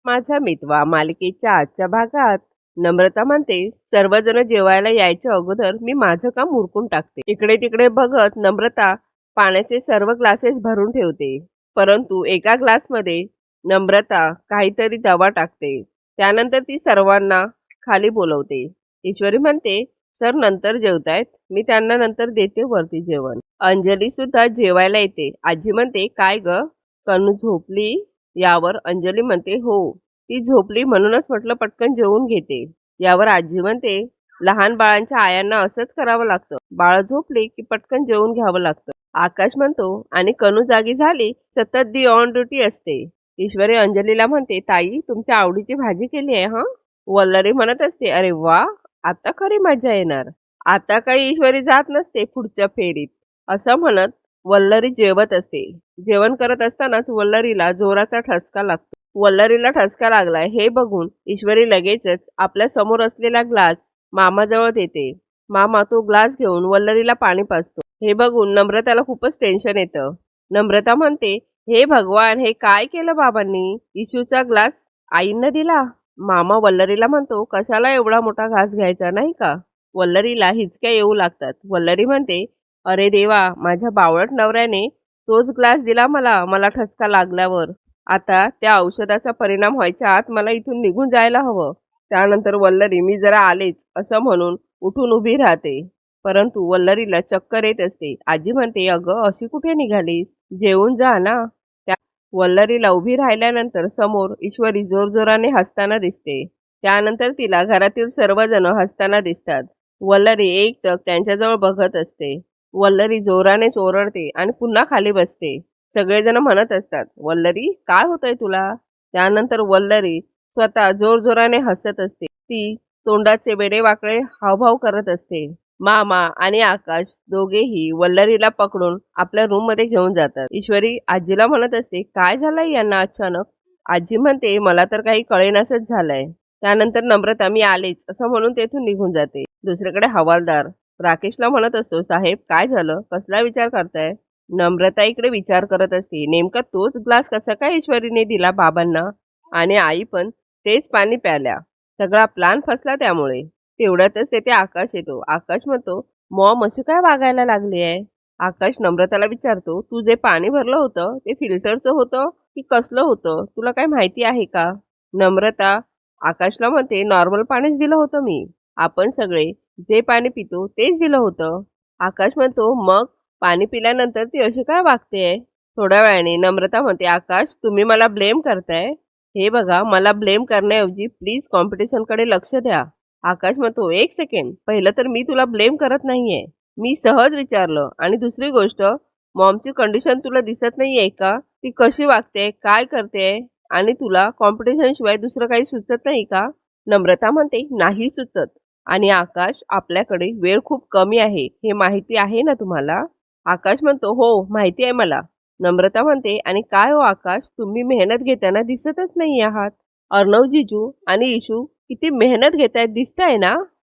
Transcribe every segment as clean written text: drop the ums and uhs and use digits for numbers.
माझा मितवा मालिकेच्या आजच्या भागात नम्रता म्हणते, सर्वजण जेवायला यायच्या अगोदर मी माझं काम उरकून टाकते. इकडे तिकडे बघत नम्रता पाण्याचे सर्व ग्लासेस भरून ठेवते. परंतु एका ग्लासमध्ये नम्रता काहीतरी दवा टाकते. त्यानंतर ती सर्वांना खाली बोलवते. ईश्वरी म्हणते, सर नंतर जेवतायत, मी त्यांना नंतर देते वरती जेवण. अंजली सुद्धा जेवायला येते. आजी म्हणते, काय ग, कनू झोपली? यावर अंजली म्हणते, हो, ती झोपली म्हणूनच म्हटलं पटकन जेवून घेते. यावर आजी म्हणते, लहान बाळांच्या आयांना असंच करावं लागतं, बाळ झोपली की पटकन जेवून घ्यावं लागतं. आकाश म्हणतो, आणि कनू जागी झाली सतत दी ऑन ड्युटी असते. ईश्वरी अंजलीला म्हणते, ताई तुमच्या आवडीची भाजी केली आहे हा. वल्लरी म्हणत असते, अरे वा, आता खरी मजा येणार. आता काही ईश्वरी जात नसते पुढच्या फेरीत, असं म्हणत वल्लरी जेवत असते. जेवण करत असतानाच वल्लरीला जोराचा ठसका लागतो. वल्लरीला ठसका लागलाय हे बघून ईश्वरी लगेचच आपल्या समोर असलेला ग्लास मामाजवळ देते. मामा तो ग्लास घेऊन वल्लरीला पाणी पाजतो. हे बघून नम्रताला खूपच टेन्शन येतं. नम्रता म्हणते, हे भगवान, हे काय केलं बाबांनी? इशूचा ग्लास आईंना दिला. मामा वल्लरीला म्हणतो, कशाला एवढा मोठा घास घ्यायचा नाही का? वल्लरीला हिचक्या येऊ लागतात. वल्लरी म्हणते, अरे देवा, माझ्या बावळट नवऱ्याने तोच ग्लास दिला मला मला ठसका लागल्यावर. आता त्या औषधाचा परिणाम व्हायच्या आत मला इथून निघून जायला हवं. त्यानंतर वल्लरी, मी जरा आलेच असं म्हणून उठून उभी राहते. परंतु वल्लरीला चक्कर येत असते. आजी म्हणते, अगं अशी कुठे निघालीस? जेवून जा ना. त्या वल्लरीला उभी राहिल्यानंतर समोर ईश्वरी जोरजोराने हसताना दिसते. त्यानंतर तिला घरातील सर्वजण हसताना दिसतात. वल्लरी एकटक त्यांच्याजवळ बघत असते. वल्लरी जोराने ओरडते आणि पुन्हा खाली बसते. सगळेजण म्हणत असतात, वल्लरी काय होतंय तुला? त्यानंतर वल्लरी स्वतः जोरजोराने हसत असते. ती तोंडाचे वेडेवाकडे हावभाव करत असते. मामा आणि आकाश दोघेही वल्लरीला पकडून आपल्या रूम मध्ये घेऊन जातात. ईश्वरी आजीला म्हणत असते, काय झालंय यांना अचानक? आजी म्हणते, मला तर काही कळेनासच झालंय. त्यानंतर नम्रता, मी आलेच असं म्हणून तेथून निघून जाते. दुसरीकडे हवालदार राकेशला म्हणत असतो, साहेब काय झालं, कसला विचार करताय? नम्रता इकडे विचार करत असते, नेमका तोच ग्लास कसा काय ईश्वरीने दिला बाबांना, आणि आई पण तेच पाणी प्याल्या. सगळा प्लान फसला त्यामुळे. तेवढ्यातच तेथे आकाश येतो. आकाश म्हणतो, मॉम अशी काय वागायला लागली आहे? आकाश नम्रताला विचारतो, तू जे पाणी भरलं होतं ते फिल्टरचं होतं की कसलं होतं, तुला काय माहिती आहे का? नम्रता आकाशला म्हणते, नॉर्मल पाणीच दिलं होतं मी. आपण सगळे जे पाणी पितो तेच दिलं होतं. आकाश म्हणतो, मग पाणी पिल्यानंतर ती अशी काय वागतेय? थोड्या वेळाने नम्रता म्हणते, आकाश तुम्ही मला ब्लेम करताय? हे बघा, मला ब्लेम करण्याऐवजी प्लीज कॉम्पिटिशनकडे लक्ष द्या. आकाश म्हणतो, एक सेकंड, पहिलं तर मी तुला ब्लेम करत नाहीये. मी सहज विचारलं. आणि दुसरी गोष्ट, मॉमची कंडिशन तुला दिसत नाहीये का? ती कशी वागते, काय करते, आणि तुला कॉम्पिटिशन शिवाय दुसरं काही सुचत नाही का? नम्रता म्हणते, नाही सुचत. आणि आकाश, आपल्याकडे वेळ खूप कमी आहे हे माहिती आहे ना तुम्हाला? आकाश म्हणतो, हो माहिती आहे मला. नम्रता म्हणते, आणि काय हो आकाश, तुम्ही मेहनत घेताना दिसतच नाही आहात. अर्णव जीजू आणि इशू किती मेहनत घेतायत दिसताय ना?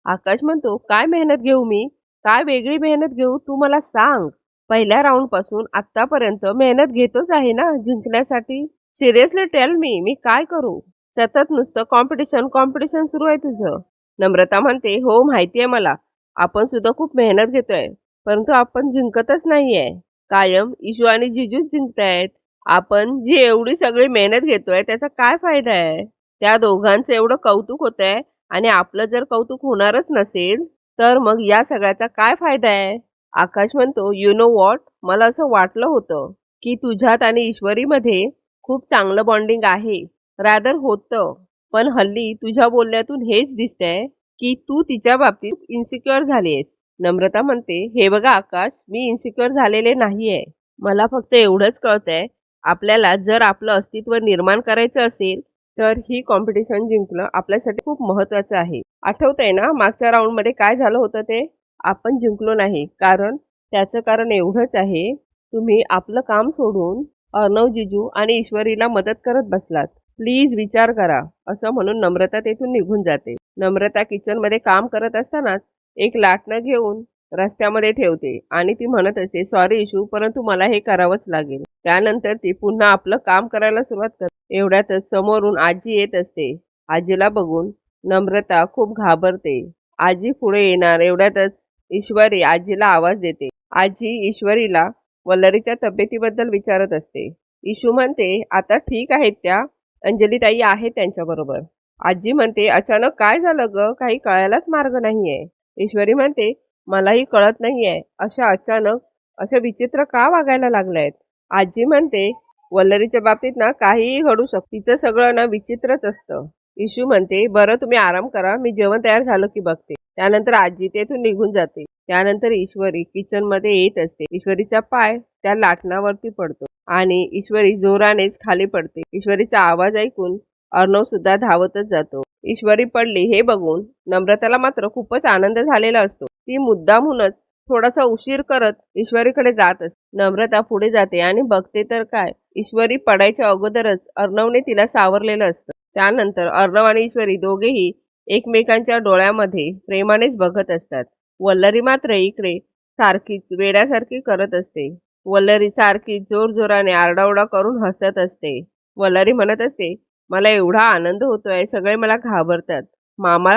आकाश म्हणतो, काय मेहनत घेऊ मी? काय वेगळी मेहनत घेऊ तू मला सांग. पहिल्या राऊंड पासून आतापर्यंत मेहनत घेतोच आहे ना जिंकण्यासाठी. सिरियसली टेल मी काय करू? सतत नुसतं कॉम्पिटिशन कॉम्पिटिशन सुरू आहे तुझं. नम्रता म्हणते, हो माहिती आहे मला, आपण सुद्धा खूप मेहनत घेतोय, परंतु आपण जिंकतच नाहीये. कायम इशू आणि जिजूच जिंकतायत. आपण जी एवढी सगळी मेहनत घेतोय त्याचा काय फायदा आहे? त्या दोघांचं एवढं कौतुक होतंय आणि आपलं जर कौतुक होणारच नसेल तर मग या सगळ्याचा काय फायदा आहे? आकाश म्हणतो, यू नो व्हॉट, मला असं वाटलं होतं की तुझ्यात आणि ईश्वरीमध्ये खूप चांगलं बॉन्डिंग आहे, रादर होतं. पण हल्ली तुझ्या बोलण्यातून हेच दिसतंय की तू तिच्या बाबतीत इन्सिक्युअर झालीयस. नम्रता म्हणते, हे बघा आकाश, मी इन्सिक्युअर झालेले नाहीये. मला फक्त एवढंच कळतंय, आपल्याला जर आपलं अस्तित्व निर्माण करायचं असेल तर ही कॉम्पिटिशन जिंकणं आपल्यासाठी खूप महत्वाचं आहे. आठवतंय ना मागच्या राऊंडमध्ये काय झालं होतं ते? आपण जिंकलो नाही. त्याचं कारण एवढंच आहे, तुम्ही आपलं काम सोडून अर्णव जीजू आणि ईश्वरीला मदत करत बसलात. प्लीज विचार करा, असं म्हणून नम्रता तेथून निघून जाते. नम्रता किचनमध्ये काम करत असतानाच एक लाटणं घेऊन रस्त्यामध्ये ठेवते आणि ती म्हणत असते, सॉरी इशू, परंतु मला हे करावंच लागेल. त्यानंतर ती पुन्हा आपलं काम करायला सुरुवात करते. एवढ्यातच समोरून आजी येत असते. आजीला बघून नम्रता खूप घाबरते. आजी पुढे येणार एवढ्यातच ईश्वरी आजीला आवाज देते. आजी ईश्वरीला वल्लरीच्या तब्येतीबद्दल विचारत असते. इशू म्हणते, आता ठीक आहेत त्या, अंजलीताई आहे त्यांच्याबरोबर. आजी म्हणते, अचानक काय झालं ग, काही कळायलाच मार्ग नाहीये. ईश्वरी म्हणते, मलाही कळत नाहीये, अशा अचानक अशा विचित्र का वागायला लागल्यात. आजी म्हणते, वल्लरीच्या बाबतीत ना काहीही घडू शकतं, तिचं सगळं ना विचित्रच असतं. इशू म्हणते, बरं तुम्ही आराम करा, मी जेवण तयार झालं की बघते. त्यानंतर आजी तेथून निघून जाते. त्यानंतर ईश्वरी किचन मध्ये येत असते. ईश्वरीचा पाय त्या लाटणावरती पडतो आणि ईश्वरी जोरानेच खाली पडते. ईश्वरीचा आवाज ऐकून अर्णव सुद्धा धावतच जातो. ईश्वरी पडली हे बघून नम्रताला मात्र खूपच आनंद झालेला असतो. ती मुद्दामहूनच थोडासा उशीर करत ईश्वरीकडे जात असते. नम्रता पुढे जाते आणि बघते तर काय, ईश्वरी पडायच्या अगोदरच अर्णवने तिला सावरलेलं असतं. त्यानंतर अर्णव आणि ईश्वरी दोघेही एकमेकांच्या डोळ्यामध्ये प्रेमानेच बघत असतात. वल्लरी मात्र इकडे सारखीच वेड्यासारखी करत असते. वल्लरी सारखी जोरजोराने आरडाओरडा करून हसत असते. वल्लरी म्हणत असते, मला एवढा आनंद होतोय, सगळे मला घाबरतात. मामा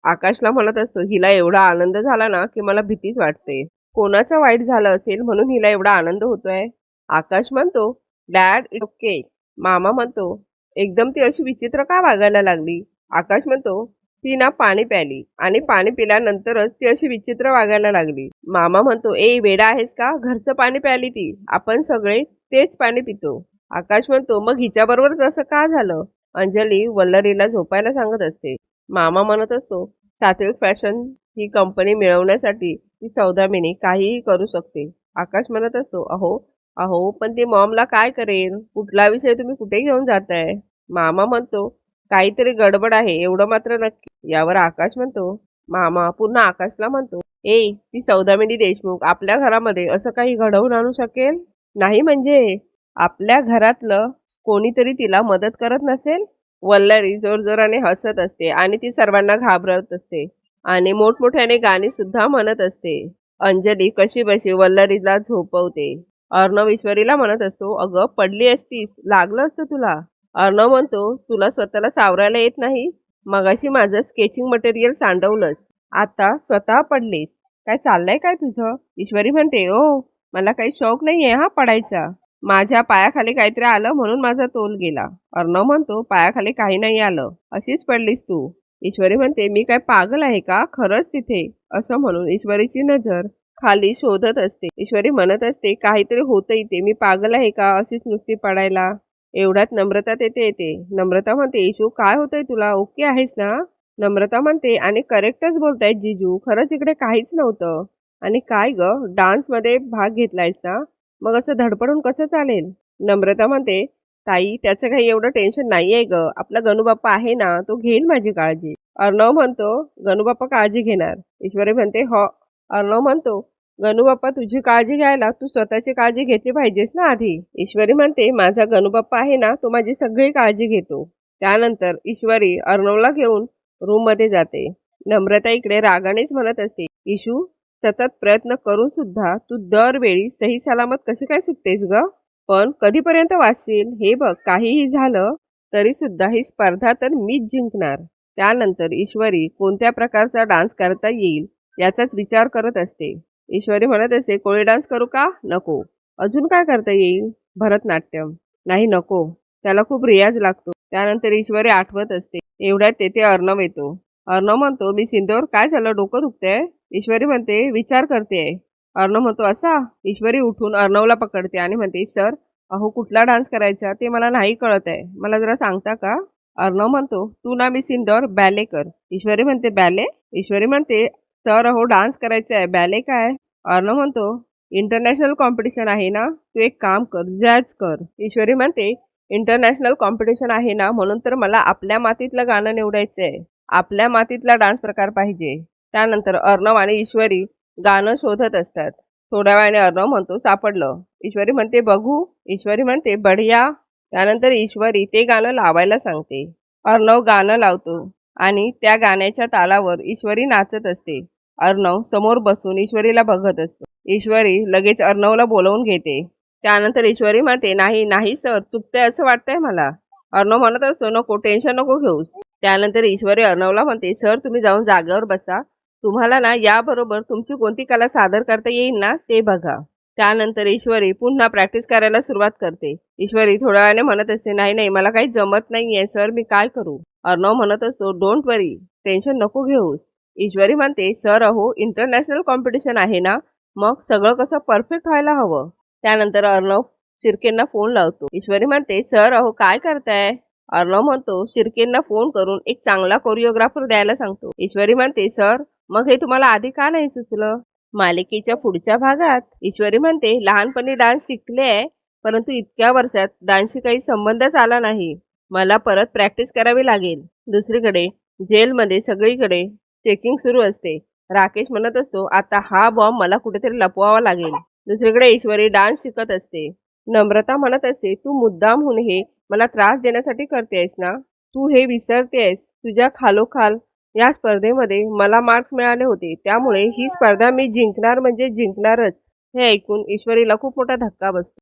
आकाशला म्हणत असतो, हिला एवढा आनंद झाला ना की मला भीतीच वाटते. कोणाचं वाईट झालं असेल म्हणून हिला एवढा आनंद होतोय. आकाश म्हणतो, डॅड इट्स ओके. मामा म्हणतो, एकदम ती अशी विचित्र का वागायला लागली. आकाश म्हणतो, ती ना पाणी प्याली आणि पाणी पिल्यानंतरच ती अशी विचित्र वागायला लागली. मामा म्हणतो, ए वेडा आहेस का, घरचं पाणी प्याली ती, आपण सगळे तेच पाणी पितो. आकाश म्हणतो, मग हिच्याबरोबरच असं का झालं. अंजली वल्लरीला झोपायला सांगत असते. मामा म्हणत असतो, सात्विक फॅशन ही कंपनी मिळवण्यासाठी ती सौदामिनी काहीही करू शकते. आकाश म्हणत असतो, अहो अहो पण ती मॉमला काय करेल. कुठला विषय तुम्ही कुठे घेऊन जाताय. मामा म्हणतो, काहीतरी गडबड आहे एवढं मात्र नक्की. यावर आकाश म्हणतो, मामा पुन्हा आकाशला म्हणतो, ए ती सौदामिनी देशमुख आपल्या घरामध्ये असं काही घडवून आणू शकेल. नाही म्हणजे आपल्या घरातलं कोणीतरी तिला मदत करत नसेल. वल्लरी जोरजोराने हसत असते आणि ती सर्वांना घाबरत असते आणि मोठमोठ्याने गाणी सुद्धा म्हणत असते. अंजली कशी बशी वल्लरीला झोपवते. अर्णव ईश्वरीला म्हणत असतो, अगं पडली असतीस, लागलं असतं तुला. अर्णव म्हणतो, तुला स्वतःला सावरायला येत नाही. मगाशी माझं स्केचिंग मटेरियल सांडवलंस, आता स्वतः पडलीस. काय चाललंय काय तुझं. ईश्वरी म्हणते, ओ मला काही शौक नाहीये हा पडायचा. माझ्या पायाखाली काहीतरी आलं म्हणून माझा तोल गेला. अर्णव म्हणतो, पायाखाली काही नाही आलं, अशीच पडलीस तू. ईश्वरी म्हणते, मी काय पागल आहे का, खरंच तिथे. असं म्हणून ईश्वरीची नजर खाली शोधत असते. ईश्वरी म्हणत असते, काहीतरी होतं इथे, मी पागल आहे का अशीच नुसती पडायला. एवढ्यात नम्रता तेथे येते. नम्रता म्हणते, इशू काय होतंय तुला, ओके आहेस ना. नम्रता म्हणते, आणि करेक्टच बोलतायत जीजू, खरंच इकडे काहीच नव्हतं. आणि काय ग, डान्स मध्ये भाग घेतलायस ना, मग असं धडपडून कसं चालेल. नम्रता म्हणते, ताई त्याचं काही एवढं टेन्शन नाहीये ग, आपला गणूबाप्पा आहे ना, तो घेईल माझी काळजी. अर्णव म्हणतो, गणूबाप्पा काळजी घेणार. ईश्वरी म्हणते, हो. अर्णव म्हणतो, गणूबाप्पा तुझी काळजी घ्यायला तू स्वतःची काळजी घेतली पाहिजेस ना आधी. ईश्वरी म्हणते, माझा गणूबाप्पा आहे ना, तो माझी सगळी काळजी घेतो. त्यानंतर ईश्वरी अर्णवला घेऊन रूम मध्ये जाते. नम्रता इकडे रागानेच म्हणत असते, इशू सतत प्रयत्न करून सुद्धा तू दरवेळी सही सलामत कशी काय सुटतेस ग. पण कधीपर्यंत वाचशील हे बघ, काहीही झालं तरी सुद्धा ही स्पर्धा तर मीच जिंकणार. त्यानंतर ईश्वरी कोणत्या प्रकारचा डान्स करता येईल याचाच विचार करत असते. ईश्वरी म्हणत असते, कोळी डान्स करू का, नको. अजून काय करता येईल, भरतनाट्यम. नाही नको, त्याला खूप रियाज लागतो. त्यानंतर ईश्वरी आठवत असते. एवढ्यात तेथे अर्णव येतो. अर्णव म्हणतो, मी सिंधूर, काय झालं, डोकं दुखतंय. ईश्वरी म्हणते, विचार करते. अर्णव म्हणतो, असा. ईश्वरी उठून अर्णवला पकडते आणि म्हणते, सर अहो कुठला डान्स करायचा ते मला नाही कळत आहे, मला जरा सांगता का. अर्णव म्हणतो, तू ना मी सिंदूर बॅले कर. ईश्वरी म्हणते, बॅले. ईश्वरी म्हणते, सर अहो डान्स करायचा आहे, बॅले काय. अर्णव म्हणतो, इंटरनॅशनल कॉम्पिटिशन आहे ना, तू एक काम कर, जज कर. ईश्वरी म्हणते, इंटरनॅशनल कॉम्पिटिशन आहे ना, म्हणून तर मला आपल्या मातीतलं गाणं निवडायचं आहे, आपल्या मातीतला डान्स प्रकार पाहिजे. त्यानंतर अर्णव आणि ईश्वरी गाणं शोधत असतात. थोड्या वेळाने अर्णव म्हणतो, सापडलं. ईश्वरी म्हणते, बघू. ईश्वरी म्हणते, बढिया. त्यानंतर ईश्वरी ते गाणं लावायला सांगते. अर्णव गाणं लावतो आणि त्या गाण्याच्या तालावर ईश्वरी नाचत असते. अर्णव समोर बसून ईश्वरीला बघत असतो. ईश्वरी लगेच अर्णवला बोलवून घेते. त्यानंतर ईश्वरी म्हणते, नाही नाही सर, चुकतंय असं वाटतंय मला. अर्णव म्हणत असतो, नको टेन्शन नको घेऊस. त्यानंतर ईश्वरी अर्णवला म्हणते, सर तुम्ही जाऊन जागेवर बसा. तुम्हाला ना याबरोबर तुमची कोणती कला सादर करता येईल ना ते बघा. त्यानंतर ईश्वरी पुन्हा प्रॅक्टिस करायला सुरुवात करते. ईश्वरी थोड्या वेळाने म्हणत असते, नाही नाही मला काही जमत नाहीये सर, मी काय करू. अर्णव म्हणत असतो, डोंट वरी, टेन्शन नको घेऊस. ईश्वरी म्हणते, सर अहो इंटरनॅशनल कॉम्पिटिशन आहे ना, मग सगळं कसं परफेक्ट व्हायला हवं. त्यानंतर अर्णव शिर्केंना फोन लावतो. ईश्वरी म्हणते, सर अहो काय करताय. अर्णव म्हणतो, शिर्केंना फोन करून एक चांगला कोरिओग्राफर द्यायला सांगतो. ईश्वरी म्हणते, सर मग हे तुम्हाला आधी का नाही सुचलं. मालिकेच्या पुढच्या भागात ईश्वरी म्हणते, लहानपणी डान्स शिकले परंतु इतक्या वर्षात डान्सशी काही संबंधच आला नाही. मला परत प्रॅक्टिस करावी लागेल. दुसरीकडे जेलमध्ये सगळीकडे चेकिंग सुरू असते. राकेश म्हणत असतो, आता हा बॉम्ब मला कुठेतरी लपवावा लागेल. दुसरीकडे ईश्वरी डान्स शिकत असते. नम्रता म्हणत असते, तू मुद्दामहून हे मला त्रास देण्यासाठी करतेस ना. तू हे विसरतेस, तुझ्या खालोखाल या स्पर्धेमध्ये मला मार्क्स मिळाले होते, त्यामुळे ही स्पर्धा मी जिंकणार म्हणजे जिंकणारच. हे ऐकून ईश्वरीला खूप मोठा धक्का बसतो.